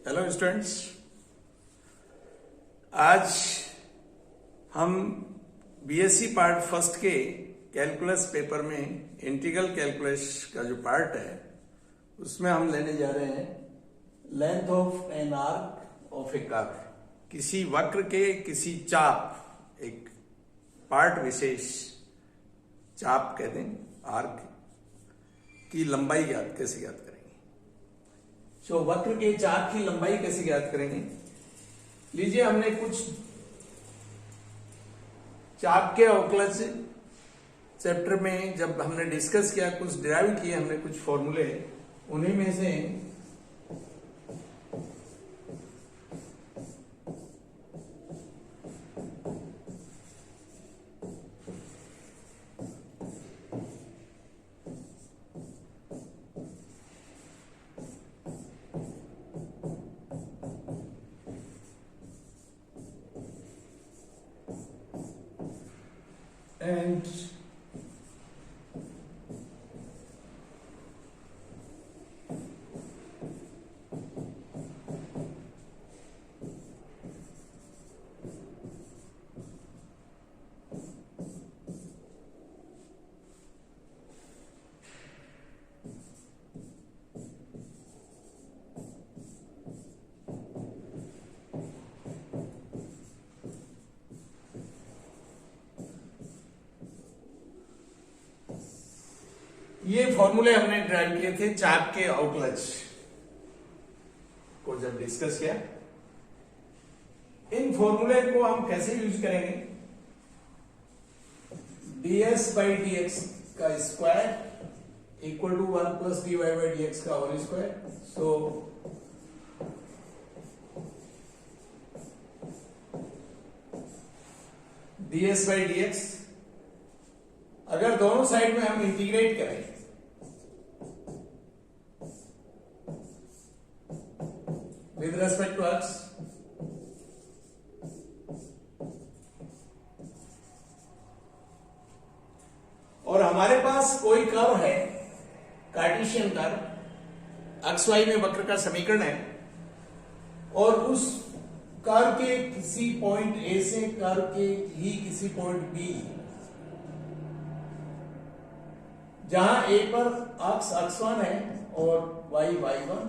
Hello students, आज हम BSc part first के कैलकुलस पेपर में इंटीग्रल कैलकुलस का जो पार्ट है उसमें हम लेने जा रहे हैं length of an arc of A curve. किसी वक्र के किसी चाप, एक पार्ट विशेष चाप कहते हैं, आर्क की लंबाई कैसे ज्ञात करेंगे। तो वक्र के चाप की लंबाई कैसे ज्ञात करेंगे। लीजिए, हमने कुछ चाप के अवकलज चैप्टर में जब हमने डिस्कस किया, कुछ डिराइव किए हमने कुछ फॉर्मूले, उन्हीं में से and ये फॉर्मूले हमने ड्राइव किए थे चाप के अवकलज को जब डिस्कस किया। इन फॉर्मूले को हम कैसे यूज करेंगे। ds बाई डी एक्स का square equal to 1 plus dy by D X का whole square. So ds by D X, अगर दोनों साइड में हम इंटीग्रेट करें विद रेस्पेक्ट टू एक्स, और हमारे पास कोई कर्व है, कार्टेशियन कर्व, एक्स वाई में वक्र का समीकरण है, और उस कर्व के किसी पॉइंट ए से कर्व के ही किसी पॉइंट बी, जहां ए पर अक्ष x1 है और y y1,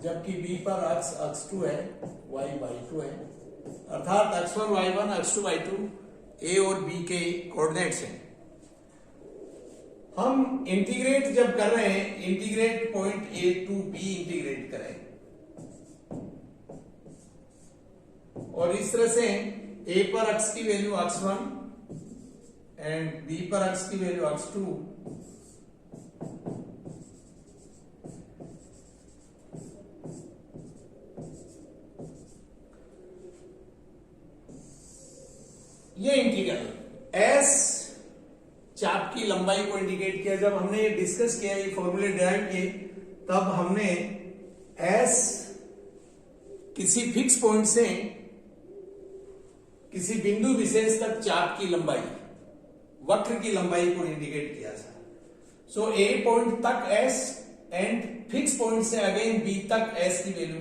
जबकि b पर अक्ष x2 है, y y2 है, अर्थात x1 y1 x2 y2 a और b के कोऑर्डिनेट्स हैं। हम इंटीग्रेट जब कर रहे हैं, integrate point a to b integrate करें, और इस तरह से a पर अक्ष की वैल्यू x1 एंड b पर अक्ष की वैल्यू x2, ये इंटीग्रल एस चाप की लंबाई को इंडिकेट किया। जब हमने ये डिस्कस किया, ये फॉर्मूले डिराइव किए, तब हमने एस किसी फिक्स पॉइंट से किसी बिंदु विशेष तक चाप की लंबाई, वक्र की लंबाई को इंडिकेट किया था। सो ए पॉइंट तक एस एंड फिक्स पॉइंट से अगेन बी तक एस की वैल्यू।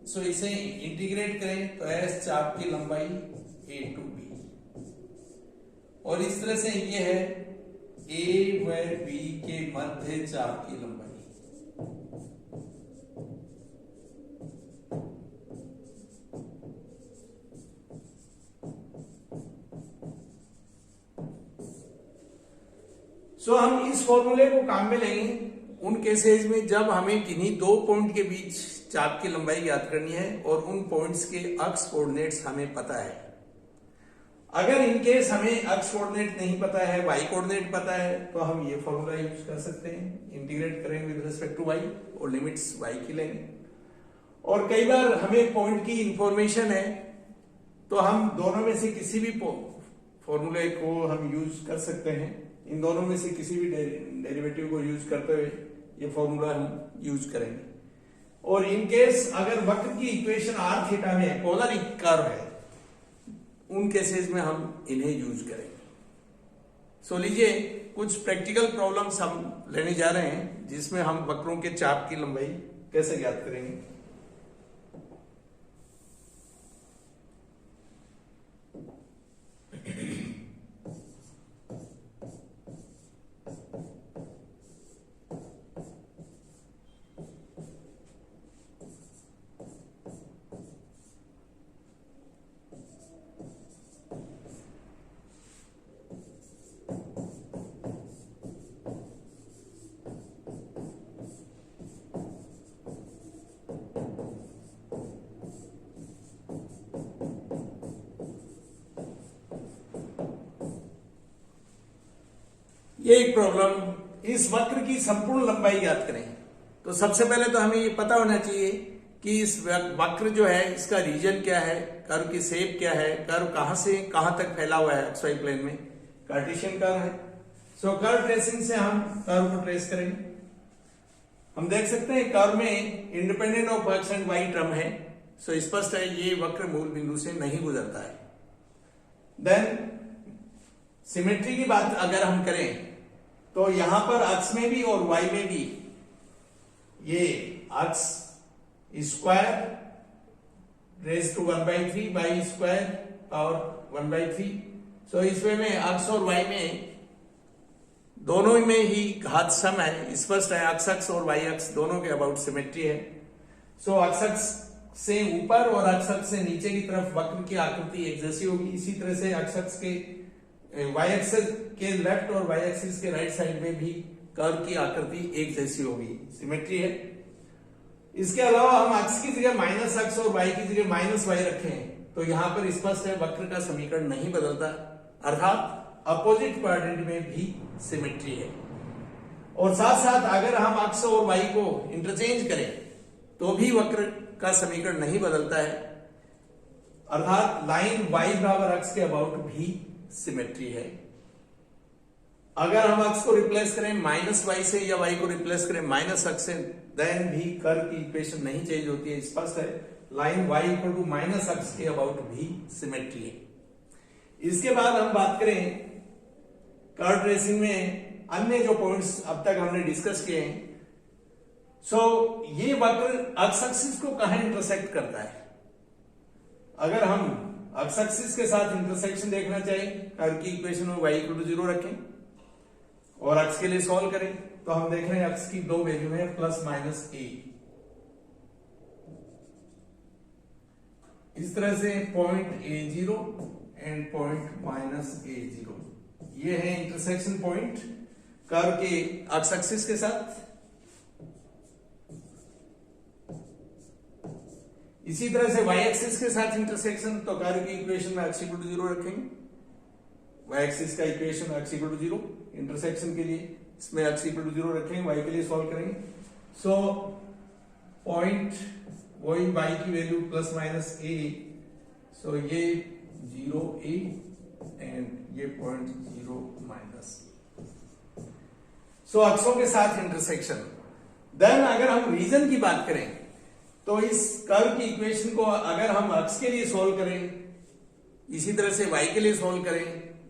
सो इसे इंटीग्रेट करें तो एस चाप की लंबाई ए टू बी, और इस तरह से ये है ए व बी के मध्य चाप की लंबाई। सो हम इस फॉर्मूले को काम में लेंगे उन केसेस में जब हमें किन्हीं दो पॉइंट के बीच चाप की लंबाई ज्ञात करनी है और उन पॉइंट्स के अक्ष कोऑर्डिनेट्स हमें पता है। अगर इनकेस हमें अक्ष कोऑर्डिनेट नहीं पता है, वाई कोऑर्डिनेट पता है, तो हम ये फॉर्मूला यूज कर सकते हैं। इंटीग्रेट करेंगे विद रिस्पेक्ट टू वाई और लिमिट्स वाई की लेंगे। और कई बार हमें पॉइंट की इंफॉर्मेशन है, तो हम दोनों में से किसी भी फॉर्मूले को हम यूज कर सकते हैं। इन दोनों में से किसी भी डेरिवेटिव को यूज करते हुए ये फॉर्मूला हम यूज करेंगे। और इनकेस अगर वक्र की इक्वेशन आर थीटा में पोलर कर्व है, उन केसेस में हम इन्हें यूज करेंगे। सो लीजिए, कुछ प्रैक्टिकल प्रॉब्लम्स हम लेने जा रहे हैं जिसमें हम वक्रों के चाप की लंबाई कैसे ज्ञात करेंगे। ये एक प्रॉब्लम। इस वक्र की संपूर्ण लंबाई ज्ञात करें। तो सबसे पहले तो हमें ये पता होना चाहिए कि इस वक्र जो है इसका रीजन क्या है, कर्व की शेप क्या है, कर्व कहां से कहां तक फैला हुआ है एक्स वाई प्लेन में, कार्टेशियन कर्व है। सो कर्व ट्रेसिंग से हम कर्व को ट्रेस करेंगे। हम देख सकते हैं कर्व में independent of x and y term है। सो स्पष्ट है ये वक्र मूल बिंदु से नहीं गुजरता है। देन सिमेट्री की बात अगर हम करें तो यहां पर अक्ष में भी और वाई में भी ये x square raise to 1/3 by square और 1/3। सो इस वे में अक्ष और वाई में दोनों में ही घात सम है। स्पष्ट है अक्ष अक्ष और वाई अक्ष दोनों के अबाउट सिमेट्री है। सो अक्ष अक्ष से ऊपर और अक्ष अक्ष से नीचे की तरफ वक्र की आकृति एक जैसी होगी। इसी तरह से अक्ष अक्ष के वाई एक्सिस के लेफ्ट और वाई एक्सिस के राइट साइड में भी कर्व की आकृति एक जैसी होगी, सिमेट्री है। इसके अलावा हम अक्ष की जगह माइनस अक्ष और वाई की जगह माइनस वाई रखें तो यहां पर स्पष्ट है वक्र का समीकरण नहीं बदलता, अर्थात अपोजिट क्वाड्रेंट में भी सिमेट्री है। और साथ साथ अगर हम अक्ष और वाई को इंटरचेंज करें तो भी वक्र का समीकरण नहीं बदलता है, अर्थात लाइन वाई बराबर अक्ष के अबाउट भी सिमेट्री है। अगर हम अक्ष को रिप्लेस करें माइनस वाई से या वाई को रिप्लेस करें माइनस अक्ष से, देन भी कर्व की इक्वेशन नहीं चेंज होती है। स्पष्ट है line y equal to minus x के अबाउट भी सिमेट्री है। इसके बाद हम बात करें कर्व ट्रेसिंग में अन्य जो पॉइंट्स अब तक हमने डिस्कस किए हैं। सो ये वक्र अक्ष एक्सिस को कहां इंटरसेक्ट करता है। अगर हम अक्ष एक्सिस के साथ इंटरसेक्शन देखना चाहिए, कर्व की इक्वेशन में y इक्वल टू 0 रखें और अक्ष के लिए सॉल्व करें तो हम देख रहे हैं अक्ष की दो वैल्यू है प्लस माइनस a। इस तरह से point a0 and point minus a0 ये है इंटरसेक्शन पॉइंट कर्व के अक्ष एक्सिस के साथ। इसी तरह से y एक्सिस के साथ इंटरसेक्शन तो कर्व की इक्वेशन में x इक्वल टू 0 रखेंगे। y एक्सिस का equation x equal to 0 intersection के लिए इसमें x इक्वल टू 0 रखेंगे, y के लिए सॉल्व करेंगे। सो पॉइंट वही y की वैल्यू प्लस माइनस a, सो ये 0a एंड ये पॉइंट 0 माइनस। सो अक्षों के साथ इंटरसेक्शन। देन अगर हम रीजन की बात करें तो इस कर्व की इक्वेशन को अगर हम अक्ष के लिए सॉल्व करें, इसी तरह से y के लिए सॉल्व करें,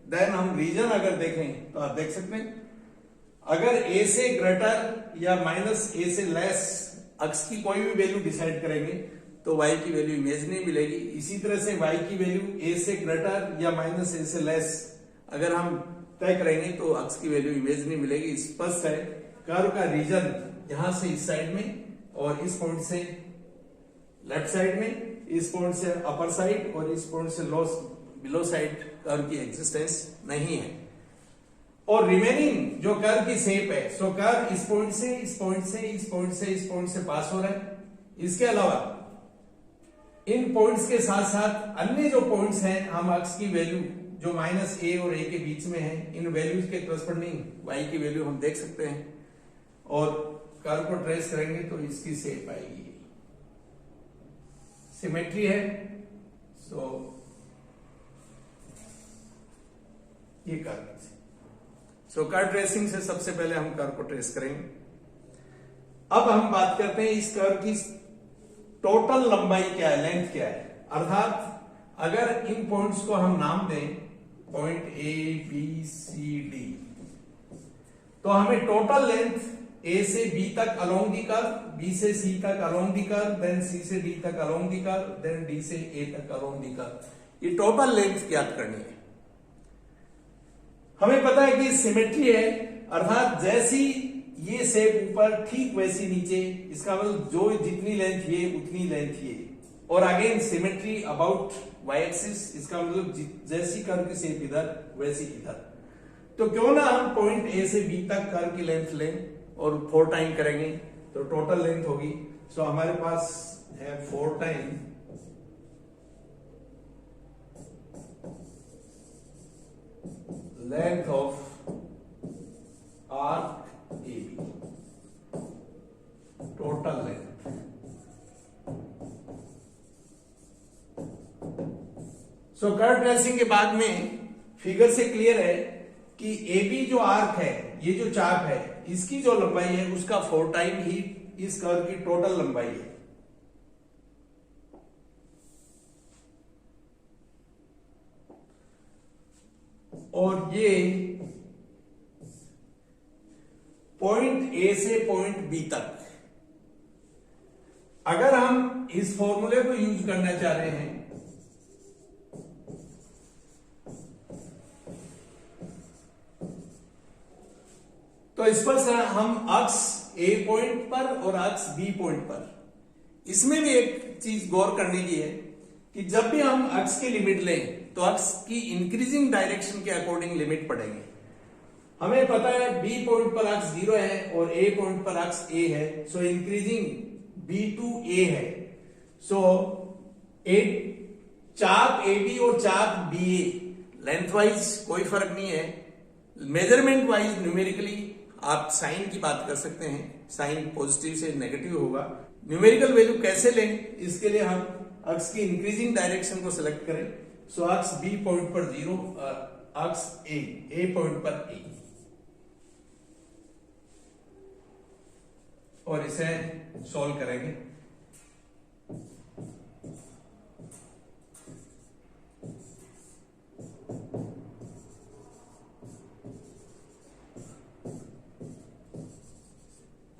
देन हम रीजन अगर देखें तो आप देख सकते हैं अगर a से ग्रेटर या माइनस a से लेस अक्ष की कोई भी वैल्यू डिसाइड करेंगे तो y की वैल्यू इमेजिनरी मिलेगी। इसी तरह से y की वैल्यू a से ग्रेटर या माइनस a से लेस अगर हम तय करेंगे तो अक्ष की वैल्यू इमेजिनरी मिलेगी। स्पष्ट है कर्व का रीजन यहां से इस साइड में और इस पॉइंट से लेफ्ट साइड में, इस पॉइंट से अपर साइड और इस पॉइंट से बिलो साइड कर्व की एग्जिस्टेंस नहीं है। और रिमेनिंग जो कर्व की शेप है, सो कर्व इस पॉइंट से इस पॉइंट से इस पॉइंट से इस पॉइंट से पास हो रहा है। इसके अलावा इन पॉइंट्स के साथ साथ अन्य जो पॉइंट्स हैं हम अक्ष की वैल्यू जो माइनस a और a के बीच में है इन वैल्यूज के करस्पॉन्डिंग y की वैल्यू हम देख सकते हैं और कर्व को ट्रेस करेंगे तो इसकी शेप आएगी, सिमेट्री है। सो ये कर्व, सो कर्व ट्रेसिंग से सबसे पहले हम कर्व को ट्रेस करेंगे। अब हम बात करते हैं इस कर्व की टोटल लंबाई क्या है, लेंथ क्या है। अर्थात अगर इन पॉइंट्स को हम नाम दें point A B C D तो हमें टोटल लेंथ A से B तक अलोंग दी कर्व, B से C तक along the curve, then C से D तक along the curve, then D से A तक अलोंग दी कर्व, ये टोटल लेंथ ज्ञात करनी है। हमें पता है कि सिमेट्री है, अर्थात जैसी ये शेप ऊपर ठीक वैसी नीचे, इसका मतलब जो जितनी लेंथ ये उतनी लेंथ ये। और again symmetry about y axis, इसका मतलब जैसी कर्व की शेप इधर वैसी इधर। तो क्यों ना हम पॉइंट A से B तक कर्व की लेंथ लें और 4 टाइम करेंगे तो टोटल लेंथ होगी। सो हमारे पास है 4 time length of arc A B, total length. So curve tracing के बाद में फिगर से क्लियर है कि ए बी जो आर्क है, ये जो चाप है, इसकी जो लंबाई है उसका 4 टाइम ही इस कर्व की टोटल लंबाई है। और ये पॉइंट ए से पॉइंट बी तक, अगर हम इस फॉर्मूले को यूज करना चाह रहे हैं तो इस पर हम अक्ष ए पॉइंट पर और अक्ष बी पॉइंट पर, इसमें भी एक चीज गौर करने की है कि जब भी हम अक्ष की लिमिट लें तो अक्ष की इंक्रीजिंग डायरेक्शन के अकॉर्डिंग लिमिट पड़ेंगे। हमें पता है बी पॉइंट पर अक्ष 0 है और ए पॉइंट पर अक्ष ए है, सो इंक्रीजिंग बी टू ए है। सो ए चाप ए बी और चाप बी ए लेंथ वाइज कोई फर्क नहीं है, मेजरमेंट वाइज न्यूमेरिकली आप साइन की बात कर सकते हैं, साइन पॉजिटिव से नेगेटिव होगा। न्यूमेरिकल वैल्यू कैसे लें, इसके लिए हम अक्ष की इंक्रीजिंग डायरेक्शन को सिलेक्ट करें। सो अक्ष बी पॉइंट पर 0, अक्ष ए पॉइंट पर ए, और इसे सॉल्व करेंगे।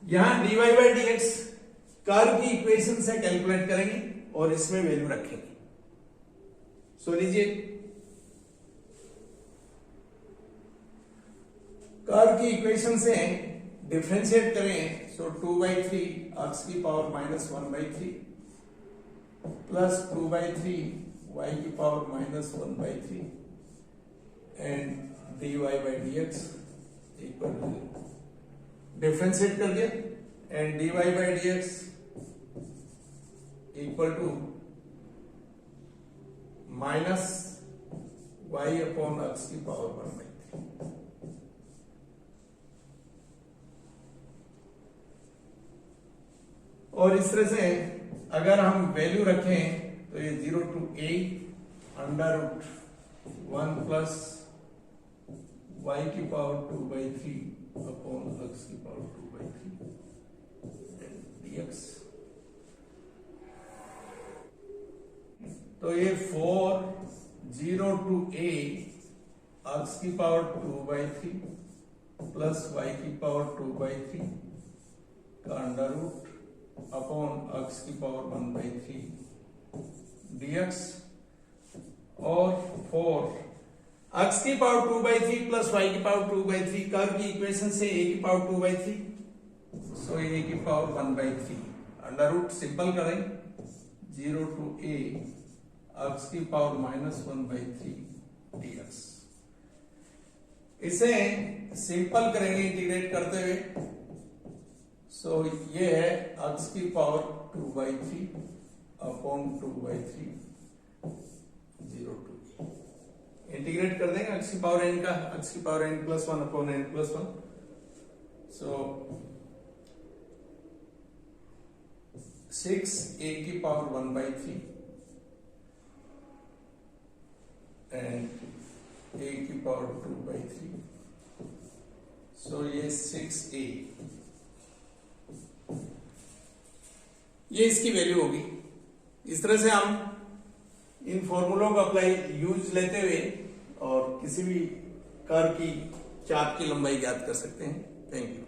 यहां dy by D x curve की इक्वेशन से कैलकुलेट करेंगे और इसमें वैल्यू रखेंगे। सो लीजिए, कर्व की इक्वेशन से डिफरेंशिएट करें। सो 2/3 अक्ष की पावर -1/3 प्लस 2/3 y की power -1/3 and dy by D x equal to, differentiate कर दिया, and dy by D x equal to minus y upon x की पावर 1/3। और इस तरह से अगर हम वैल्यू रखें तो ये 0 to a √1 प्लस y की पावर 2/3 अपॉन x की पावर 2/3 dx। तो ये 4 0 to a x की पावर 2/3 प्लस y की पावर 2/3 का अंडर रूट अपॉन x की पावर 1/3 dx, और 4 x की पावर 2/3 प्लस y की पावर 2/3 कर्व की इक्वेशन से a की पावर 2/3, सो a की पावर 1/3 अंडर रूट, सिंपल करें 0 to a x की पावर -1/3 dx। इसे सिंपल करेंगे इंटीग्रेट करते हुए। सो ये है x की power 2/3 upon 2/3 0 to a, integrate कर देंगे x की पावर n का, x की पावर n+1 अपॉन n+1। सो 6a की पावर 1/3 एंड a की पावर 2/3, सो ये 6a, ये इसकी वैल्यू होगी। इस तरह से हम इन फॉर्मूलों का अप्लाई यूज लेते हुए और किसी भी कर्व की चाप की लंबाई ज्ञात कर सकते हैं। Thank you.